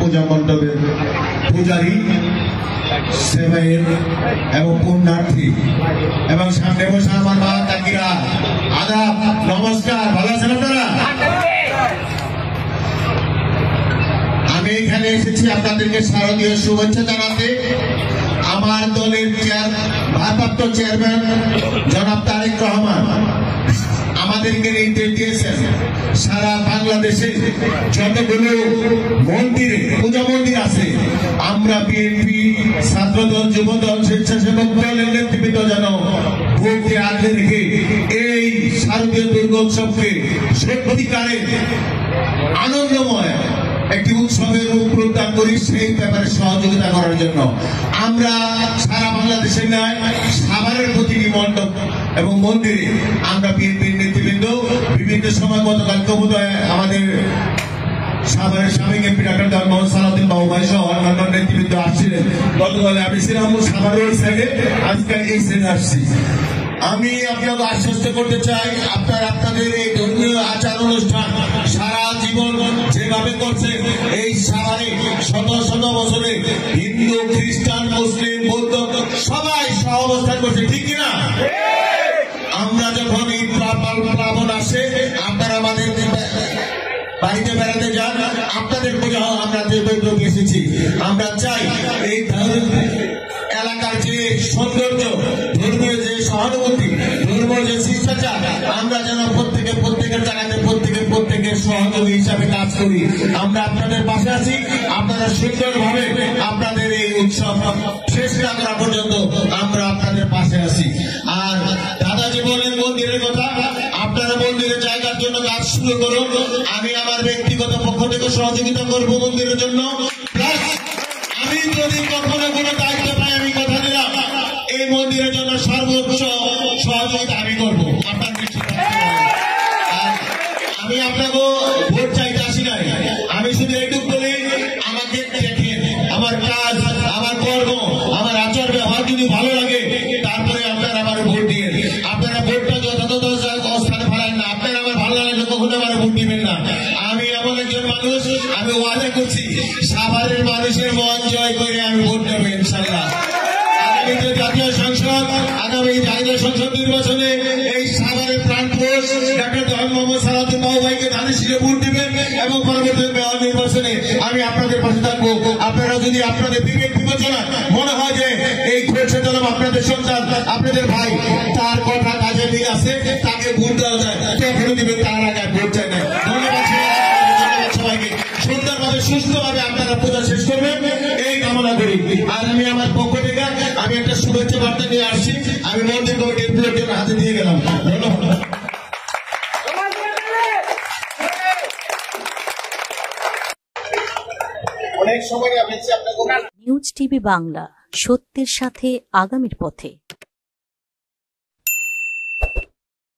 পূজা মণ্ডপের পূজারী, সেবায়েত এবং পুণ্যার্থী এবং সামনে বসে আমার মা কাকিরা, আদাব, নমস্কার। ভালো আছেন আপনারা? আমি এখানে এসেছি আপনাদেরকে শারদীয় শুভেচ্ছা জানাতে। আমার দলের ভারপ্রাপ্ত চেয়ারম্যান জনাব তারেক রহমান আমাদেরকে নির্দেশ দিয়েছেন সারা বাংলাদেশে যতগুলো মন্দিরে পূজা মন্দির আছে আমরা বিএনপি, ছাত্রদল, যুবদল, স্বেচ্ছাসেবক দলের নেতৃবৃন্দ যেন ভোটে আগলে রেখে এই শারদীয় দুর্গোৎসবকে সত্যিকারে আনন্দময় একটি উৎসবের রূপ প্রদান করি, সেই ব্যাপারে সহযোগিতা করার জন্য আমরা সারা বাংলাদেশের ন্যায় সাভারের প্রতিটি মণ্ডপ এবং মন্দিরে আমরা বিএনপির নেতৃবৃন্দ বিভিন্ন সময় গতকাল কবুদয় আমাদের সাভারের সাবেক এমপি ডাক্তার দেওয়ান মোহাম্মদ সালাউদ্দিন বাবু ভাই সহ অন্যান্য নেতৃবৃন্দ আসছিলেন। গতকালে আমি ছিলাম সাভারের ওই সাইডে, আজকে এই সাইডে আসছি। আমি আপনাকে আশ্বস্ত করতে চাই আপনাদের এই ধর্মীয় আচার অনুষ্ঠান সারা জীবন যেভাবে করছে এই সাভারে শত শত বছরে হিন্দু, খ্রিস্টান, মুসলিম, বৌদ্ধ সবাই সহ অবস্থান করছে, ঠিক কিনা? আমরা যখন ঈদ প্লাবন আসে আপনারা আমাদের বাড়িতে বেড়াতে যান, আপনাদের পূজা আমরা যে বৈঠক এসেছি। আমরা চাই এই এলাকার যে সৌন্দর্য, ধর্মীয় যে সহানুভূতি, ধর্মীয় যে শিষ্টাচার, আমরা যেন প্রত্যেকের জায়গাতে প্রত্যেকের সহযোগী হিসাবে কাজ করি। আমরা আপনাদের পাশে আছি। আপনারা সুন্দরভাবে আপনাদের এই উৎসব শেষ না করা পর্যন্ত আমরা আপনাদের পাশে আছি। আর দাদাজি বলেন মন্দিরের কথা, আপনারা মন্দিরের জায়গার জন্য কাজ শুরু করুন। আমি আমার ব্যক্তিগত পক্ষ থেকে সহযোগিতা করবো মন্দিরের জন্য। আমি যদি কখনো কোনো দায়িত্ব পাই আমি কথা দিলাম এই মন্দিরের জন্য সর্বোচ্চ সহযোগিতা আমি করবো। আপনার আমি আপনাকে ভোট চাইতে আসি নাই, আমি শুধু এইটুকু বলি আমাকে দেখেন, আমার কাজ, আমার কর্ম, আমার আচার ব্যবহার যদি ভালো লাগে তারপরে আপনারা আমার ভোট দিয়ে, আপনারা ভোটটা যথাযথ অবস্থানে ফেলান না। আপনারা আমার ভালো লাগলে কখনো আমার ভোট দিবেন না। আমি এমন একজন মানুষ, আমি ওয়াদা করছি সাভারের মানুষের মন জয় করে আমি ভোট দেবো ইনশাল্লাহ। আগামী জাতীয় সংসদ, আগামী জাতীয় সংসদ নির্বাচনে এই সাভারের প্রাণ পুরুষ ডাক্তার দেওয়ান মোহাম্মদ সালাউদ্দিন বাবু ভাইকে ধানের শীষে ভোট দিবেন এবং পরবর্তী মেয়র নির্বাচনে আমি আপনাদের পাশে থাকবো। আপনারা যদি আপনাদের বিবেক বিবেচনা মনে হয় যে এই ঘোষেতলম আপনাদের সন্তান, আপনাদের ভাই, তার কথা কাজে মিল আছে, তাকে ভোট দেওয়া যায়, তখনও দিবেন, তার আগে ভোট চাই না। ধন্যবাদ সবাইকে। সুন্দরভাবে সুস্থভাবে আপনারা পূজা শেষ করবেন এই কামনা করি। আর আমি আমার পক্ষ থেকে আমি একটা শুভেচ্ছা বার্তা নিয়ে আসছি, আমি মন্দির কমিটির প্রিয়জন হাতে দিয়ে গেলাম। ধন্যবাদ। অনেক সময় আমি আপনাকে নিউজ টিভি বাংলা, সত্যের সাথে আগামীর পথে।